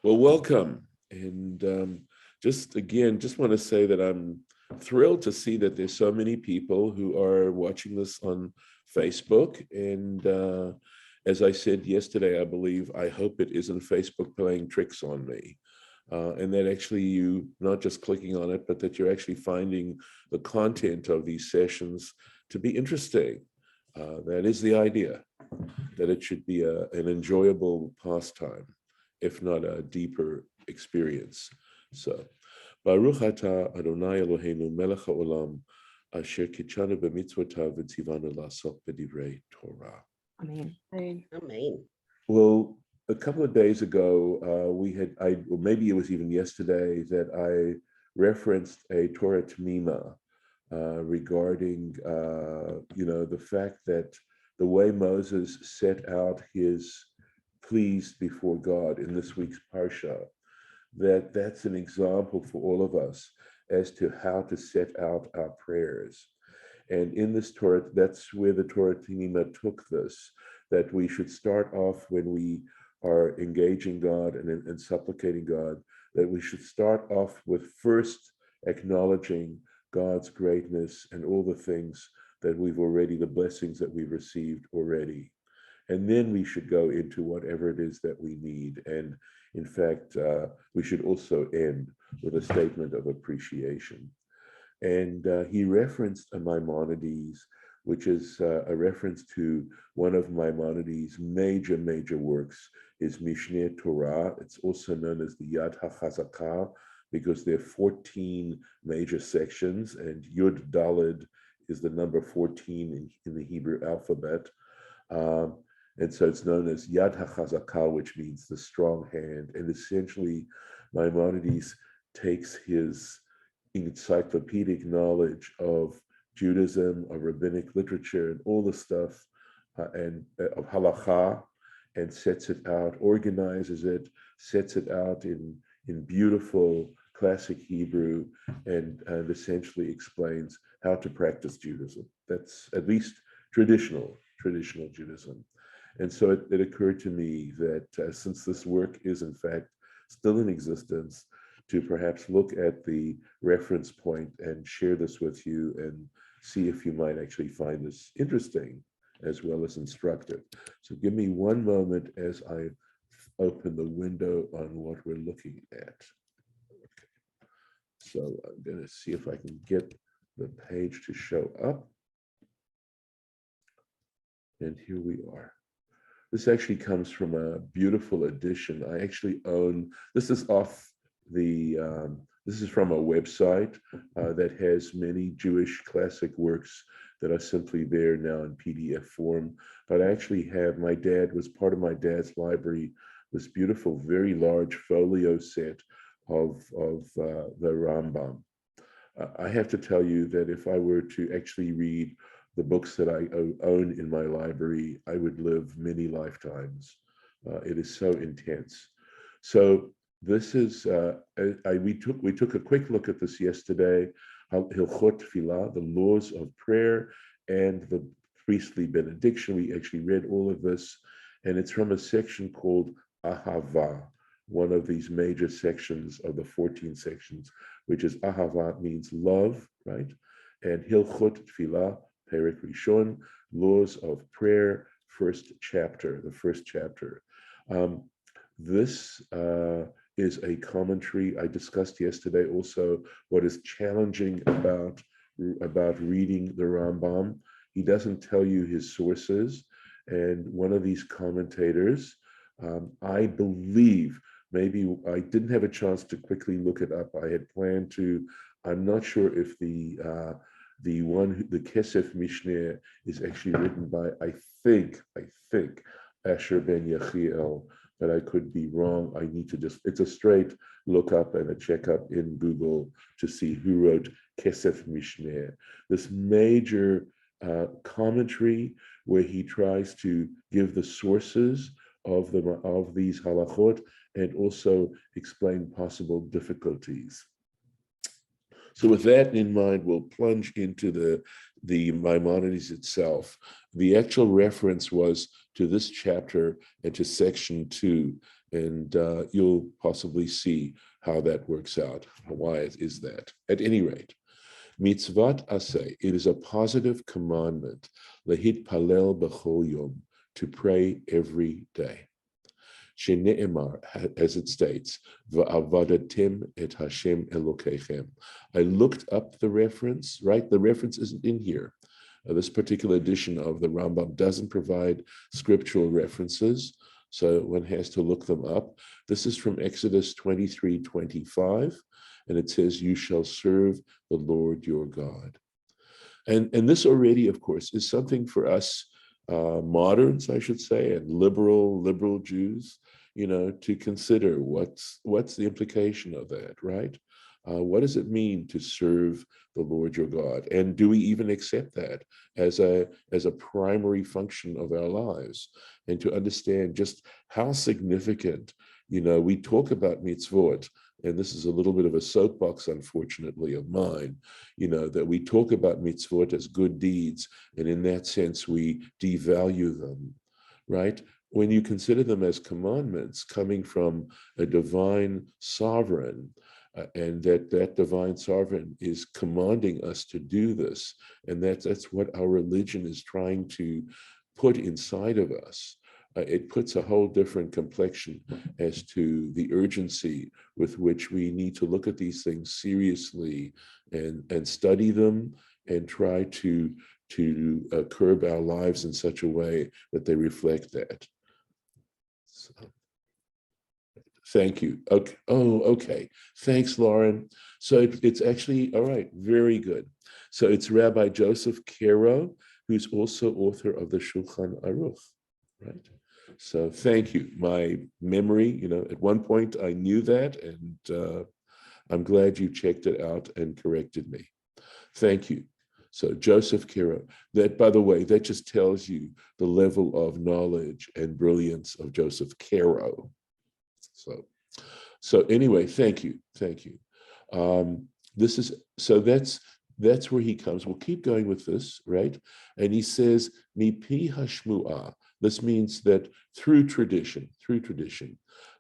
Well, welcome. And just want to say that I'm thrilled to see that there's so many people who are watching this on Facebook. And as I said yesterday, I believe, I hope it isn't Facebook playing tricks on me. And that actually you not just clicking on it, but that you're actually finding the content of these sessions to be interesting. That is the idea, that it should be an enjoyable pastime, if not a deeper experience. So, Baruch atah Adonai Eloheinu melech haolam asher kitshanu b'mitzvotav v'tzivanu la'asok b'divrei Torah. Amen. Amen. Well, a couple of days ago, or maybe it was even yesterday, that I referenced a Torah T'mimah regarding, the fact that the way Moses set out his pleas before God in this week's Parsha, that's an example for all of us as to how to set out our prayers. And in this Torah, that's where the Torah T'mimah took this, that we should start off when we are engaging God and supplicating God, that we should start off with first acknowledging God's greatness and all the things that the blessings that we've received already. And then we should go into whatever it is that we need. And in fact, we should also end with a statement of appreciation. And he referenced a Maimonides, which is a reference to one of Maimonides' major works, is Mishneh Torah. It's also known as the haChazakah, because there are 14 major sections, and Yud Daled is the number 14 in the Hebrew alphabet. And so it's known as haChazakah, which means the strong hand. And essentially, Maimonides takes his encyclopedic knowledge of Judaism, of rabbinic literature, and all the stuff, and of Halacha, and sets it out, organizes it, sets it out in beautiful classic Hebrew, and essentially explains how to practice Judaism. That's at least traditional Judaism. And so it occurred to me that since this work is in fact still in existence, to perhaps look at the reference point and share this with you and see if you might actually find this interesting as well as instructive. So give me one moment as I open the window on what we're looking at. Okay. So I'm going to see if I can get the page to show up. And here we are. This actually comes from a beautiful edition. I actually own, this is from a website that has many Jewish classic works that are simply there now in PDF form. But I actually have, part of my dad's library, this beautiful, very large folio set of the Rambam. I have to tell you that if I were to actually read the books that I own in my library, I would live many lifetimes. It is so intense. So this is, we took a quick look at this yesterday, Hilchot Tefillah, the laws of prayer and the priestly benediction. We actually read all of this, and it's from a section called Ahava, one of these major sections of the 14 sections, which is Ahava means love, right? And Hilchot Tefillah, Perek Rishon, laws of prayer, the first chapter. This is a commentary. I discussed yesterday also what is challenging about reading the Rambam. He doesn't tell you his sources. And one of these commentators, I believe, maybe I didn't have a chance to quickly look it up. I had planned to. I'm not sure if the Kesef Mishneh is actually written by, I think Asher ben Yechiel, but I could be wrong. I need to it's a straight look up and a checkup in Google to see who wrote Kesef Mishneh, this major commentary where he tries to give the sources of these halachot and also explain possible difficulties. So with that in mind, we'll plunge into the Maimonides itself. The actual reference was to this chapter and to section 2, and you'll possibly see how that works out. Why is that? At any rate, mitzvat aseh, it is a positive commandment, lehit palel b'chol yom, to pray every day. Shene'emar, as it states, va'avadatem et Hashem Elokeichem. I looked up the reference, right? The reference isn't in here. This particular edition of the Rambam doesn't provide scriptural references, so one has to look them up. This is from Exodus 23:25, and it says, "You shall serve the Lord your God." And this already, of course, is something for us moderns, I should say, and liberal Jews, to consider what's the implication of that, right? What does it mean to serve the Lord your God? And do we even accept that as a primary function of our lives? And to understand just how significant, we talk about mitzvot, and this is a little bit of a soapbox, unfortunately, of mine, that we talk about mitzvot as good deeds, and in that sense, we devalue them, right? When you consider them as commandments coming from a divine sovereign, and that divine sovereign is commanding us to do this, and that's what our religion is trying to put inside of us. It puts a whole different complexion as to the urgency with which we need to look at these things seriously and study them and try to curb our lives in such a way that they reflect that. So, thank you. Okay. Oh, okay. Thanks, Lauren. So it's actually, all right, very good. So it's Rabbi Joseph Caro, who's also author of the Shulchan Aruch, right? So thank you. My memory, at one point I knew that, and I'm glad you checked it out and corrected me. Thank you. So Joseph Caro, that, by the way, that just tells you the level of knowledge and brilliance of Joseph Caro. So anyway, thank you. That's where he comes. We'll keep going with this, right? And he says, "Mipi hashmu'ah." This means that through tradition,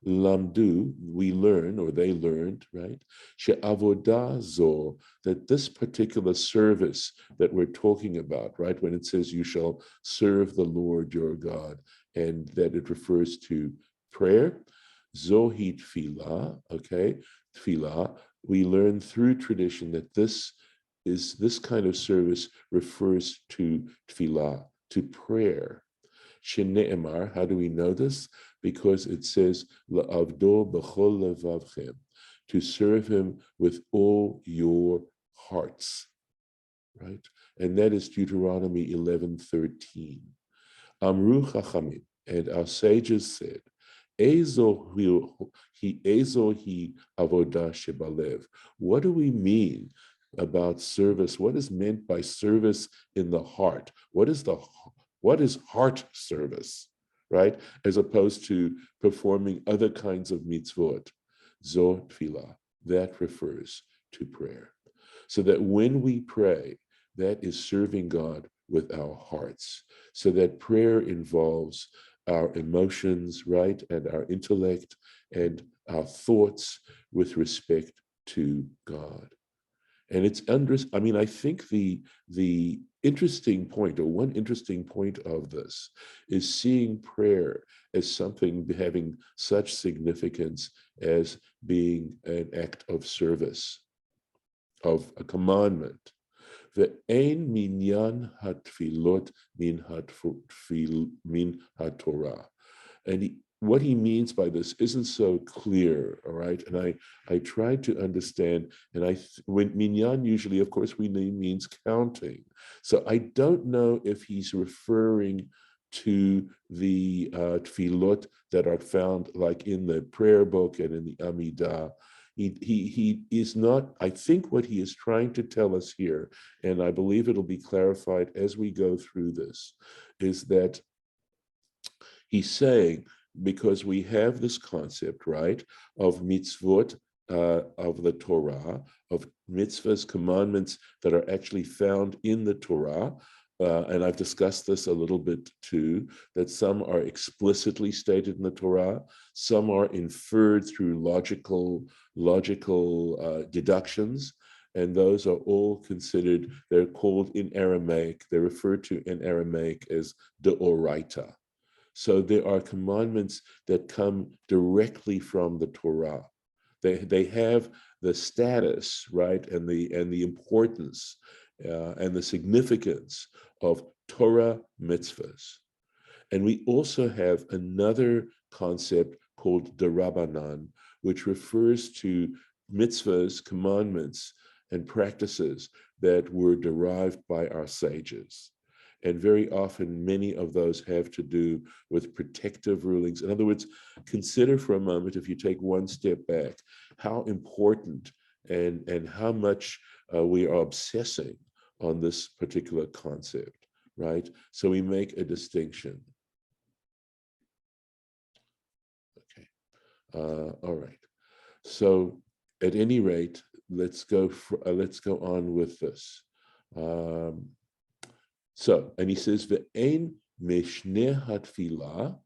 lamdu, we learn, or they learned, right? She'avodah zo, that this particular service that we're talking about, right? When it says you shall serve the Lord your God, and that it refers to prayer, zohi tfilah, okay? Tfilah, we learn through tradition that this kind of service refers to tfilah, to prayer. Shene'emar, how do we know this? Because it says, La'avdo b'chol levavchem, to serve him with all your hearts, right? And that is Deuteronomy 11:13. Amru chachamim, and our sages said, Ezo hi avodah shebalev. What do we mean about service? What is meant by service in the heart? What is heart service, right? As opposed to performing other kinds of mitzvot. Zo tfilah, that refers to prayer. So that when we pray, that is serving God with our hearts. So that prayer involves our emotions, right? And our intellect and our thoughts with respect to God. And I think the interesting point, or one interesting point of this, is seeing prayer as something having such significance as being an act of service, of a commandment. Ve'ein minyan hatfilot min haTorah. And what he means by this isn't so clear, all right? And I tried to understand, and when minyan usually, of course, we know means counting. So I don't know if he's referring to the tefillot that are found like in the prayer book and in the Amidah. He is not, I think what he is trying to tell us here, and I believe it'll be clarified as we go through this, is that he's saying, because we have this concept, right, of mitzvot, of the Torah, of mitzvahs, commandments that are actually found in the Torah, and I've discussed this a little bit too, that some are explicitly stated in the Torah, some are inferred through logical deductions, and those are all considered, they're called in Aramaic, they're referred to in Aramaic as deoraita. So there are commandments that come directly from the Torah. They have the status, right, and the importance and the significance of Torah mitzvahs. And we also have another concept called Darabanan, which refers to mitzvahs, commandments, and practices that were derived by our sages. And very often, many of those have to do with protective rulings. In other words, consider for a moment, if you take one step back, how important and how much we are obsessing on this particular concept, right? So we make a distinction. Okay, all right. So at any rate, let's go on with this. So, and he says, "Ve'ein mishneh hatfilah,"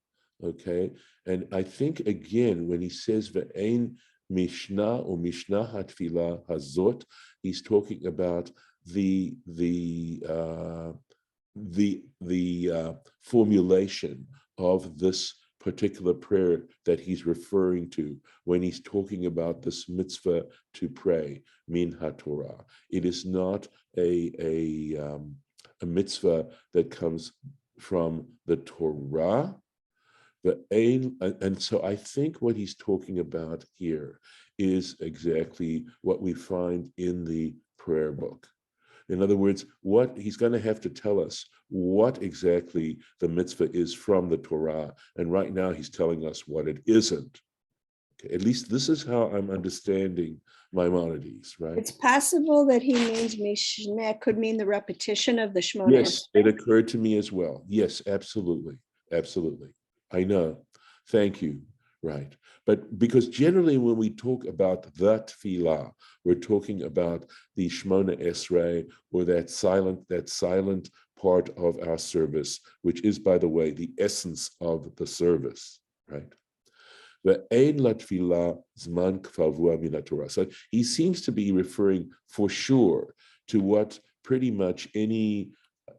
okay, and I think again when he says "ve'ein mishnah" or "mishnah hatfilah hazot," he's talking about the formulation of this particular prayer that he's referring to when he's talking about this mitzvah to pray, min haTorah. It is not a mitzvah that comes from the Torah. And so I think what he's talking about here is exactly what we find in the prayer book. In other words, what he's going to have to tell us what exactly the mitzvah is from the Torah. And right now he's telling us what it isn't. Okay, at least this is how I'm understanding Maimonides, right? It's possible that he means Mishneh could mean the repetition of the Shemona. Yes, it occurred to me as well. Yes, absolutely. Absolutely. I know. Thank you. Right. But because generally when we talk about the tefillah, we're talking about the Shemona Esrei, or that silent part of our service, which is, by the way, the essence of the service, right? Ve'ein latfilah zman kavua min haTorah. So he seems to be referring for sure to what pretty much any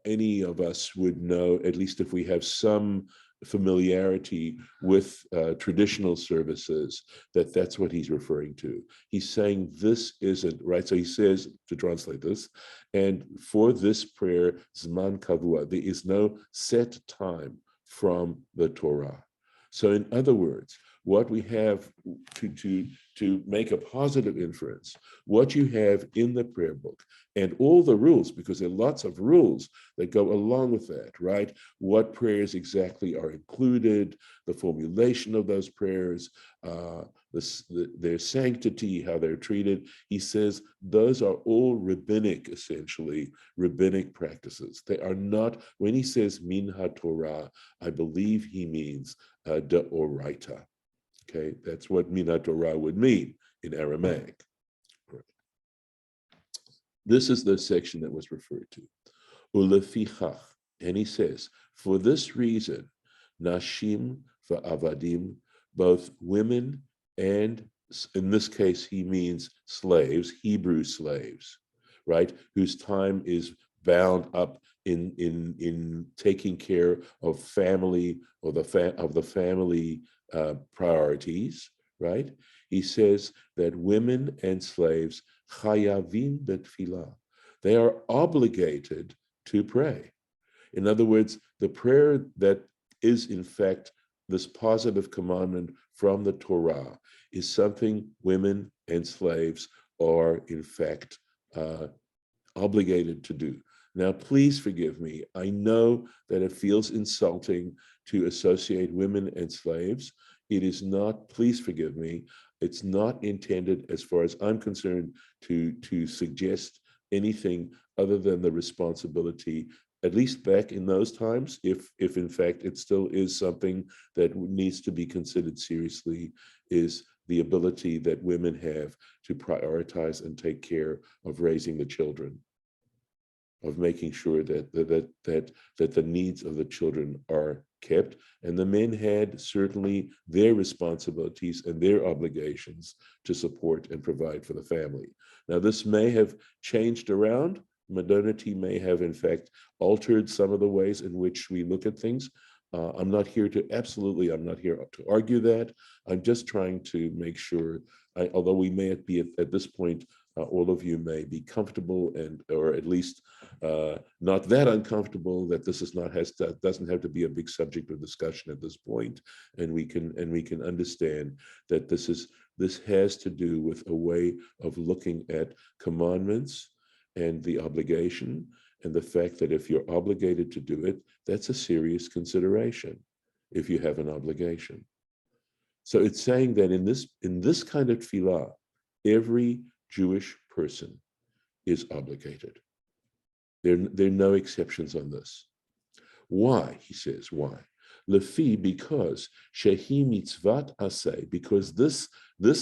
of us would know, at least if we have some familiarity with traditional services, that's what he's referring to. He's saying this isn't, right? So he says, to translate this, and for this prayer, zman kavua, there is no set time from the Torah. So in other words, what we have to make a positive inference, what you have in the prayer book, and all the rules, because there are lots of rules that go along with that, right? What prayers exactly are included, the formulation of those prayers, their sanctity, how they're treated. He says those are all rabbinic, essentially, rabbinic practices. They are not, when he says min haTorah, I believe he means deoraita. Okay, that's what min haTorah would mean in Aramaic. Right. This is the section that was referred to. Ulefichach, and he says, for this reason, nashim va'avadim, both women and, in this case, he means slaves, Hebrew slaves, right, whose time is bound up in taking care of family or the family priorities, right? He says that women and slaves chayavim betfilah, they are obligated to pray. In other words, the prayer that is in fact this positive commandment from the Torah is something women and slaves are in fact obligated to do. Now, please forgive me. I know that it feels insulting to associate women and slaves. It is not, please forgive me, it's not intended, as far as I'm concerned, to suggest anything other than the responsibility, at least back in those times, if in fact it still is something that needs to be considered seriously, is the ability that women have to prioritize and take care of raising the children. of making sure that the needs of the children are kept, and the men had certainly their responsibilities and their obligations to support and provide for the family. Now, this may have changed around. Modernity may have, in fact, altered some of the ways in which we look at things. I'm not here to argue that. I'm just trying to make sure, although we may be at this point, all of you may be comfortable or at least not that uncomfortable that this doesn't have to be a big subject of discussion at this point, and we can understand that this has to do with a way of looking at commandments and the obligation, and the fact that if you're obligated to do it, that's a serious consideration if you have an obligation. So it's saying that in this kind of tefillah, every Jewish person is obligated. There are no exceptions on this. Why? He says, why? Lefi, because shehi mitzvat aseh, because this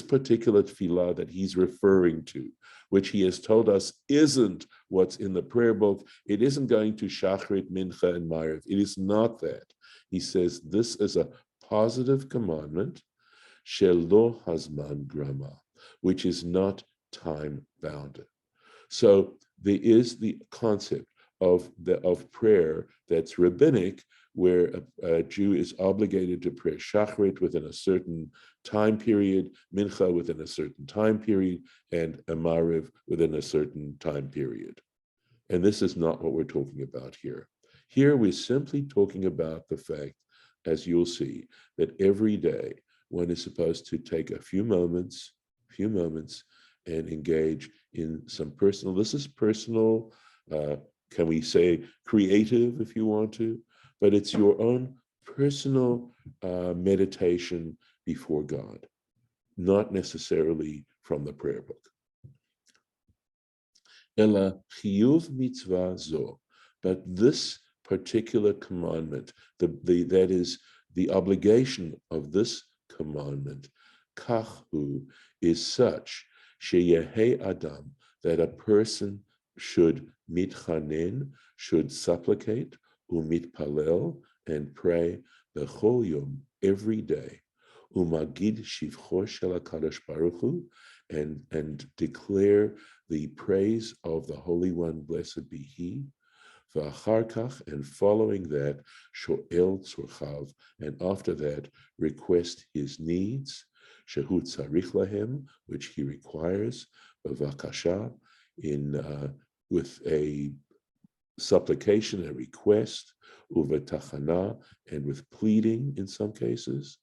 particular tefillah that he's referring to, which he has told us isn't what's in the prayer book, it isn't going to shachrit, mincha, and ma'ariv. It is not that. He says this is a positive commandment, shelo hazman grama, which is not time bounded. So there is the concept of prayer that's rabbinic, where a Jew is obligated to pray shachrit within a certain time period, mincha within a certain time period, and a ma'ariv within a certain time period. And this is not what we're talking about here. Here we're simply talking about the fact, as you'll see, that every day one is supposed to take a few moments and engage in some personal, this is personal, can we say creative if you want to, but it's your own personal meditation before God, not necessarily from the prayer book. Ela chiyuv mitzvah zo, but this particular commandment, that is the obligation of this commandment, kachu, is such sheyehe adam, that a person should mitchanen, should supplicate, umitpalel, and pray bechol yom, every day, umagid shivcho shel HaKadosh Baruch Hu, and declare the praise of the Holy One, blessed be He, v'acharkach, and following that, shoel tzorchav, and after that, request his needs, shehu tzarich lahem, which he requires, b'vakasha, with a supplication, a request, uvetachana, and with pleading in some cases,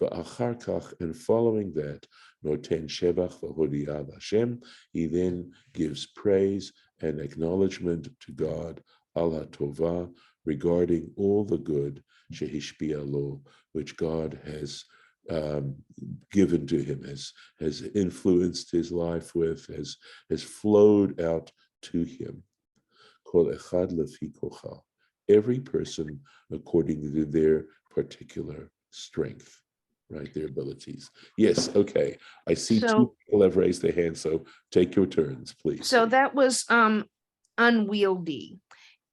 v'acharkach, and following that, noten shevach v'hodiyah Hashem, he then gives praise and acknowledgement to God, ala tova, regarding all the good, shehishpia lo, which God has given to him, has influenced his life with, has flowed out to him. Kol echad lefi kocha, every person according to their particular strength, right, their abilities. Yes, okay. I see two people have raised their hands, so take your turns, please. So that was unwieldy.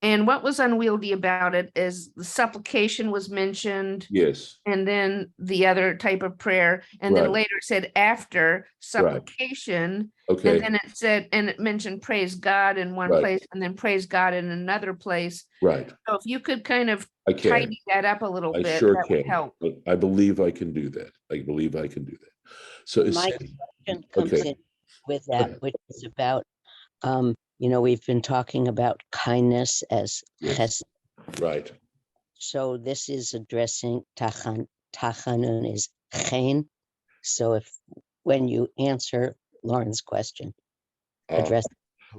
And what was unwieldy about it is the supplication was mentioned. Yes. And then the other type of prayer. And then later it said after supplication. Okay. And then it said, and it mentioned praise God in one place and then praise God in another place. Right. So if you could kind of tidy that up a little bit, sure that would help. I believe I can do that. So my question comes in with that, which is about, we've been talking about kindness as chesed. Right. So this is addressing tachanun is chen. So when you answer Lauren's question, address.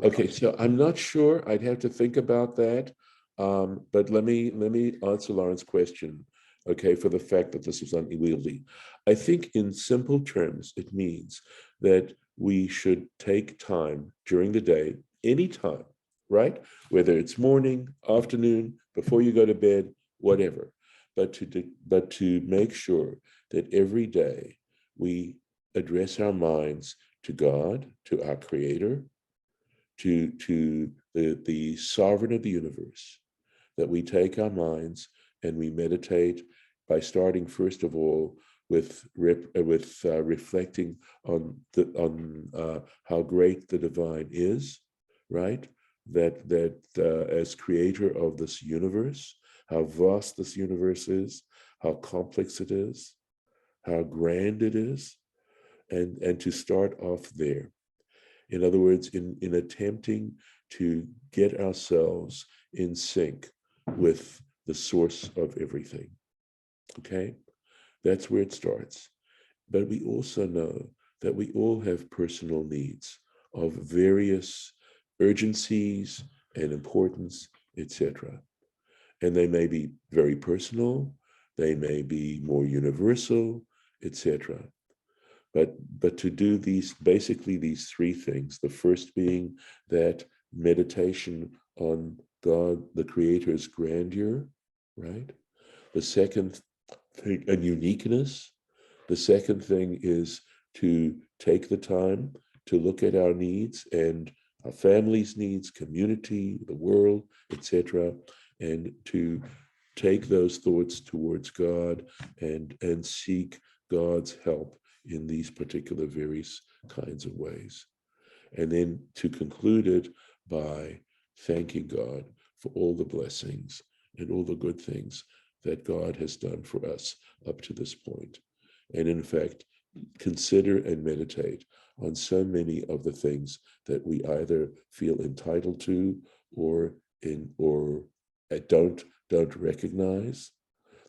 Okay, so I'm not sure. I'd have to think about that. But let me answer Lauren's question, okay, for the fact that this was unwieldy. I think in simple terms, it means that we should take time during the day, any time, right? Whether it's morning, afternoon, before you go to bed, whatever, but to make sure that every day we address our minds to God, to our Creator, to the sovereign of the universe, that we take our minds and we meditate by starting, first of all, with reflecting on how great the divine is, right? That as creator of this universe, how vast this universe is, how complex it is, how grand it is, and to start off there. In other words, in attempting to get ourselves in sync with the source of everything. Okay? That's where it starts. But we also know that we all have personal needs of various urgencies and importance, etc. And they may be very personal, they may be more universal, etc. But to do basically these three things, the first being that meditation on God, the Creator's grandeur, right? The second thing, and uniqueness. The second thing is to take the time to look at our needs and our family's needs, community, the world, etc., and to take those thoughts towards God and seek God's help in these particular various kinds of ways. And then to conclude it by thanking God for all the blessings and all the good things that God has done for us up to this point. And in fact, consider and meditate on so many of the things that we either feel entitled to or don't recognize.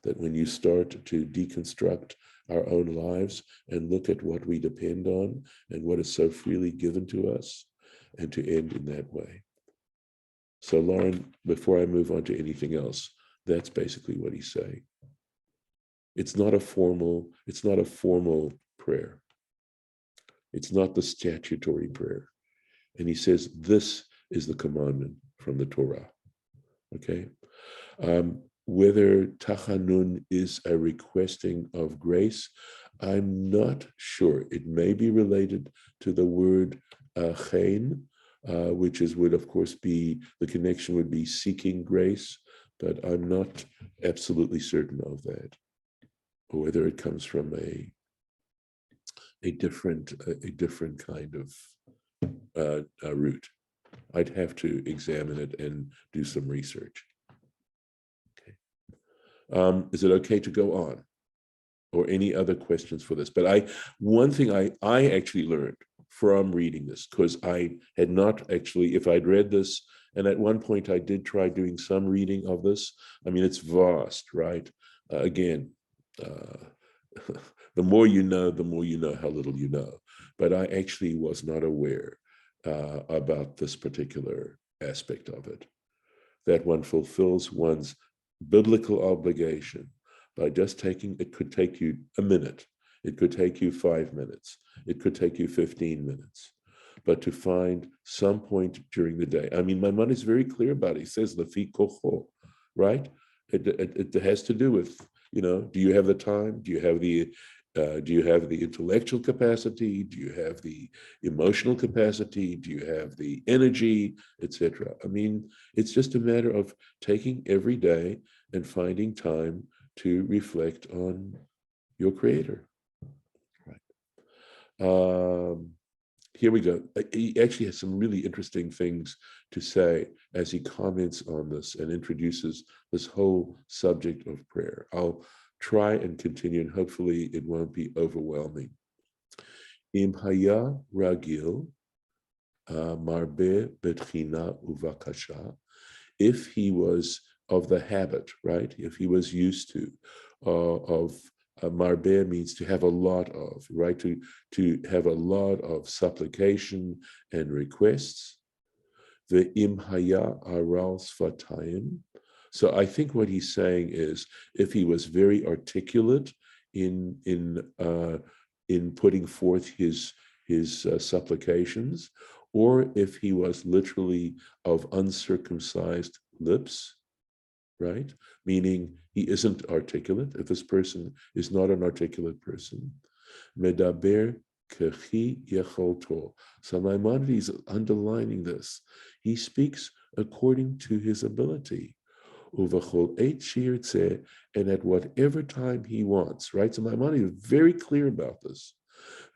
That when you start to deconstruct our own lives and look at what we depend on and what is so freely given to us, and to end in that way. So Lauren, before I move on to anything else, that's basically what he's saying. It's not a formal prayer. It's not the statutory prayer. And he says, this is the commandment from the Torah. Okay? Whether tachanun is a requesting of grace, I'm not sure. It may be related to the word chen, which would of course be, the connection would be seeking grace, but I'm not absolutely certain of that, or whether it comes from a different kind of root. I'd have to examine it and do some research. Is it okay to go on, or any other questions for this? But one thing I actually learned from reading this, because I had not actually, if I'd read this, and at one point I did try doing some reading of this. I mean, it's vast, right? Again, the more you know how little you know. But I actually was not aware about this particular aspect of it, that one fulfills one's biblical obligation by just taking, it could take you a minute, it could take you 5 minutes, it could take you 15 minutes, but to find some point during the day. I mean, Maimonides is very clear about it. He says, Lefi kocho, right? It has to do with, do you have the time? Do you have the intellectual capacity? Do you have the emotional capacity? Do you have the energy, etc.? I mean, it's just a matter of taking every day and finding time to reflect on your Creator. Right. Here we go. He actually has some really interesting things to say as he comments on this and introduces this whole subject of prayer. I'll try and continue, and hopefully it won't be overwhelming. Im haya ragil marbe betchina uvakasha. If he was of the habit, right? If he was used to of marbe means to have a lot of, right? To have a lot of supplication and requests. The im haya aral sfatayim. So I think what he's saying is, if he was very articulate in putting forth his supplications, or if he was literally of uncircumcised lips, right? Meaning he isn't articulate. If this person is not an articulate person, medaber kechi yecholto. So Maimonides is underlining this. He speaks according to his ability. Uvachol eit shirtzeh, and at whatever time he wants, right? So Maimonides is very clear about this.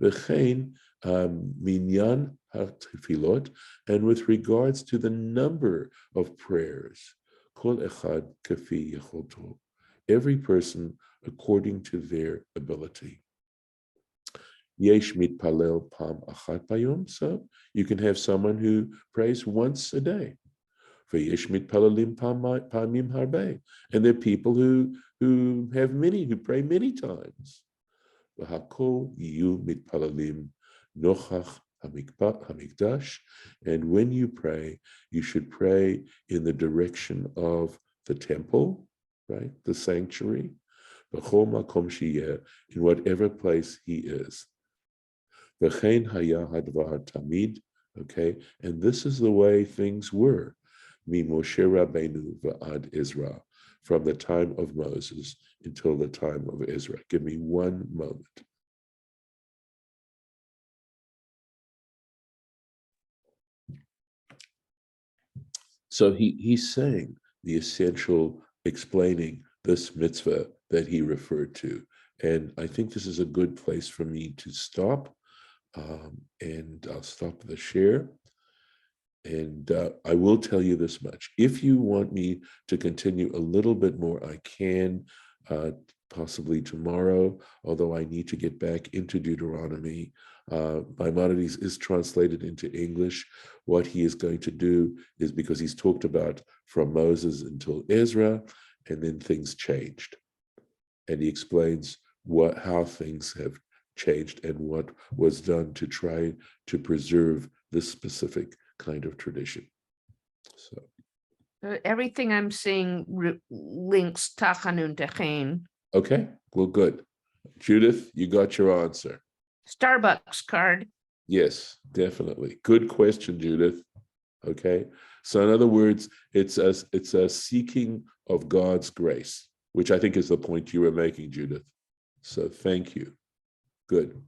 V'chein minyan hatefilot, and with regards to the number of prayers, kol echad kefi yecholto, every person according to their ability. Yesh mitpalel pam achat bayom, so you can have someone who prays once a day. V'yesh mitpalelim pamim harbe, and there are people who pray many times. V'hakol yiyu mitpalelim nochach hamikdash, and when you pray, you should pray in the direction of the temple, right, the sanctuary, v'chol makom sheyeh, in whatever place he is. V'chein haya hadvar tamid, okay, and this is the way things were. Mi Moshe Rabbeinu v'ad Ezra, from the time of Moses until the time of Ezra. Give me one moment. So he's saying the essential, explaining this mitzvah that he referred to. And I think this is a good place for me to stop. And I'll stop the share. And I will tell you this much. If you want me to continue a little bit more, I can, possibly tomorrow, although I need to get back into Deuteronomy. Maimonides is translated into English. What he is going to do is, because he's talked about from Moses until Ezra, and then things changed. And he explains how things have changed and what was done to try to preserve this specific kind of tradition. So Everything I'm seeing links Tachanun Techain. okay, well, good. Judith, you got your answer. Starbucks card. Yes, definitely. Good question, Judith. Okay, so in other words, it's a seeking of God's grace, which I think is the point you were making, Judith. So thank you. Good.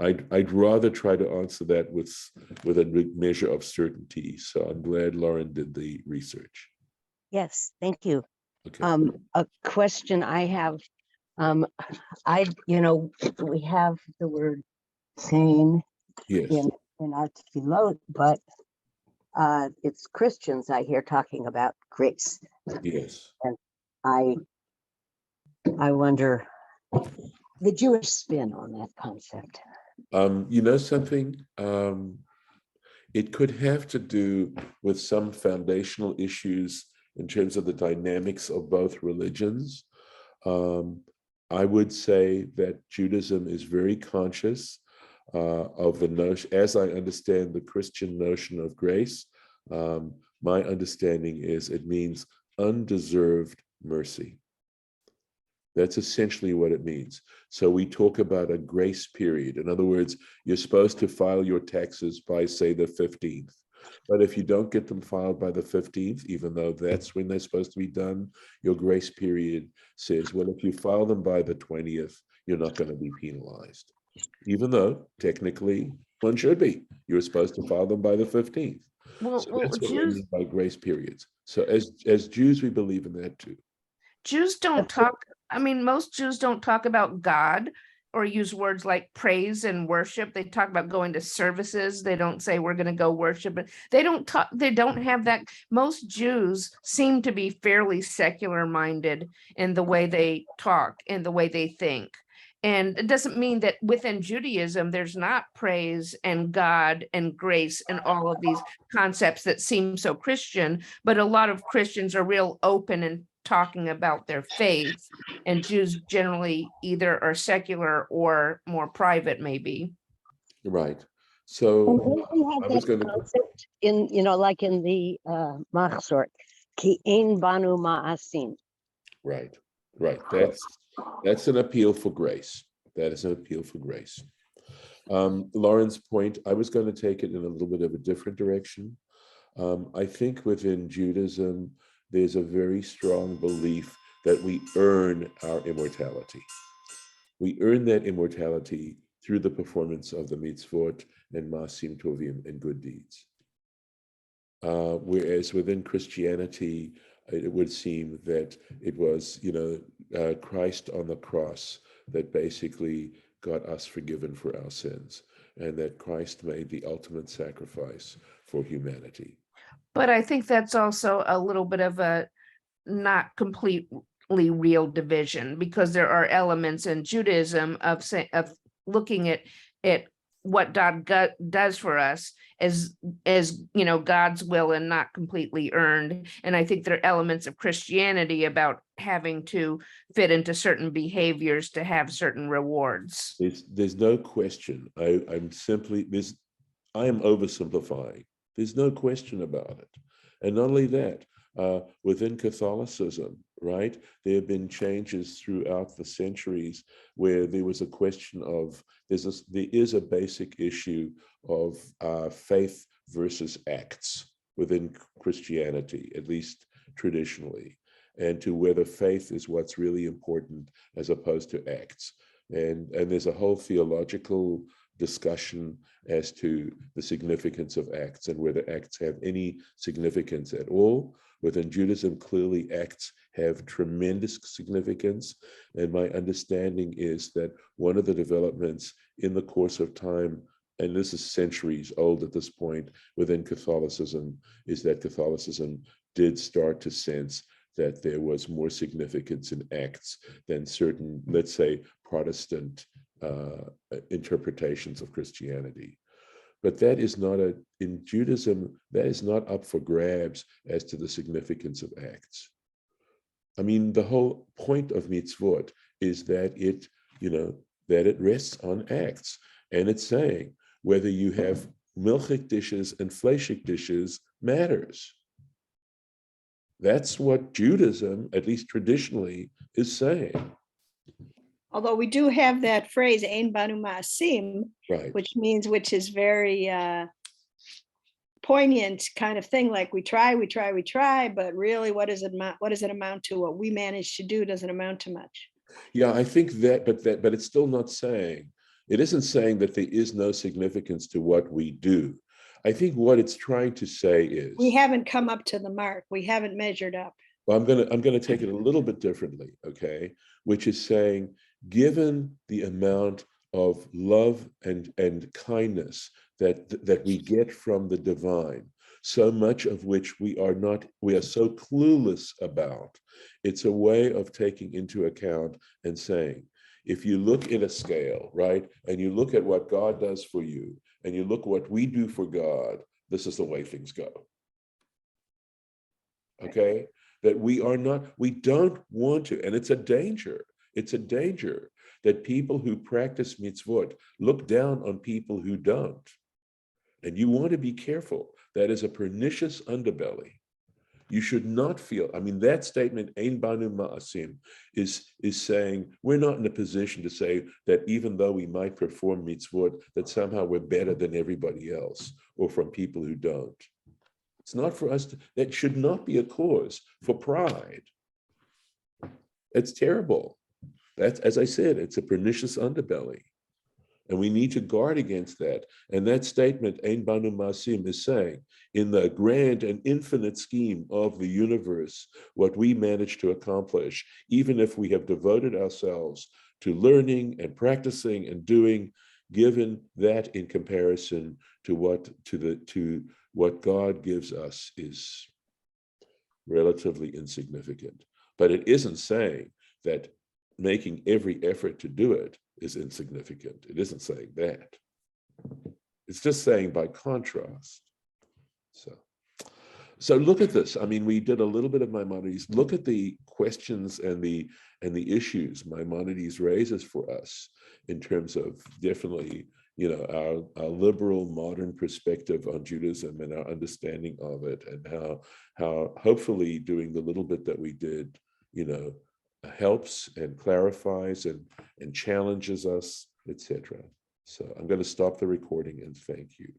I'd rather try to answer that with a measure of certainty. So I'm glad Lauren did the research. Yes, thank you. Okay. A question I have, we have the word sane Yes. in our tefillot, but it's Christians I hear talking about grace. Yes. And I wonder the Jewish spin on that concept. You know something? It could have to do with some foundational issues in terms of the dynamics of both religions. I would say that Judaism is very conscious of the notion, as I understand the Christian notion of grace. My understanding is it means undeserved mercy. That's essentially what it means. So we talk about a grace period. In other words, you're supposed to file your taxes by, say, the 15th. But if you don't get them filed by the 15th, even though that's when they're supposed to be done, your grace period says, well, if you file them by the 20th, you're not going to be penalized. Even though technically one should be. You're supposed to file them by the 15th. Well, So that's what we Jews mean by grace periods. So as Jews, we believe in that too. Jews don't talk. I mean, most Jews don't talk about God or use words like praise and worship. They talk about going to services. They don't say we're going to go worship. But they don't talk. They don't have that. Most Jews seem to be fairly secular minded in the way they talk, in the way they think. And it doesn't mean that within Judaism, there's not praise and God and grace and all of these concepts that seem so Christian, but a lot of Christians are real open and talking about their faith, and Jews generally either are secular or more private, maybe. Right. So We have I was that going to. concept in, like in the Machzor, ki ein banu ma'asim. Right. That's an appeal for grace. That is an appeal for grace. Lauren's point, I was going to take it in a little bit of a different direction. I think within Judaism, there's a very strong belief that we earn our immortality. We earn that immortality through the performance of the mitzvot and masim tovim and good deeds. Whereas within Christianity, it would seem that it was, Christ on the cross that basically got us forgiven for our sins, and that Christ made the ultimate sacrifice for humanity. But I think that's also a little bit of a not completely real division, because there are elements in Judaism of looking at what God does for us as God's will and not completely earned. And I think there are elements of Christianity about having to fit into certain behaviors to have certain rewards. There's no question. I am oversimplifying. There's no question about it. And not only that, within Catholicism, right, there have been changes throughout the centuries where there was a question of, there is a basic issue of faith versus acts within Christianity, at least traditionally, and to whether faith is what's really important as opposed to acts. And there's a whole theological discussion as to the significance of acts and whether acts have any significance at all. Within Judaism, clearly acts have tremendous significance. And my understanding is that one of the developments in the course of time, and this is centuries old at this point within Catholicism, is that Catholicism did start to sense that there was more significance in acts than certain, let's say, Protestant interpretations of Christianity. But that is not in Judaism, that is not up for grabs as to the significance of acts. I mean, the whole point of mitzvot is that it rests on acts. And it's saying whether you have milchik dishes and fleishik dishes matters. That's what Judaism, at least traditionally, is saying. Although we do have that phrase, ein banu ma'asim, Right. which is very poignant kind of thing. Like we try, but really, what does it amount to? What we manage to do doesn't amount to much. Yeah, I think that, but it's still not saying. It isn't saying that there is no significance to what we do. I think what it's trying to say is we haven't come up to the mark. We haven't measured up. Well, I'm gonna take it a little bit differently, okay? Which is saying, given the amount of love and kindness that we get from the divine, so much of which we are so clueless about, it's a way of taking into account and saying, if you look at a scale, right, and you look at what God does for you, and you look what we do for God, this is the way things go. Okay? That we don't want to, and it's a danger that people who practice mitzvot look down on people who don't. And you want to be careful. That is a pernicious underbelly. You should not feel, I mean, that statement, ein banu ma'asim, is saying we're not in a position to say that even though we might perform mitzvot, that somehow we're better than everybody else or from people who don't. It's not for us that should not be a cause for pride. It's terrible. That's, as I said, it's a pernicious underbelly. And we need to guard against that. And that statement, ein banu ma'asim, is saying, in the grand and infinite scheme of the universe, what we manage to accomplish, even if we have devoted ourselves to learning and practicing and doing, given that in comparison to what God gives us, is relatively insignificant. But it isn't saying that making every effort to do it is insignificant. It isn't saying that. It's just saying by contrast. So look at this. I mean, we did a little bit of Maimonides. Look at the questions and the issues Maimonides raises for us in terms of definitely, our liberal modern perspective on Judaism and our understanding of it, and how hopefully doing the little bit that we did, helps and clarifies and challenges us, etc. So I'm going to stop the recording and thank you.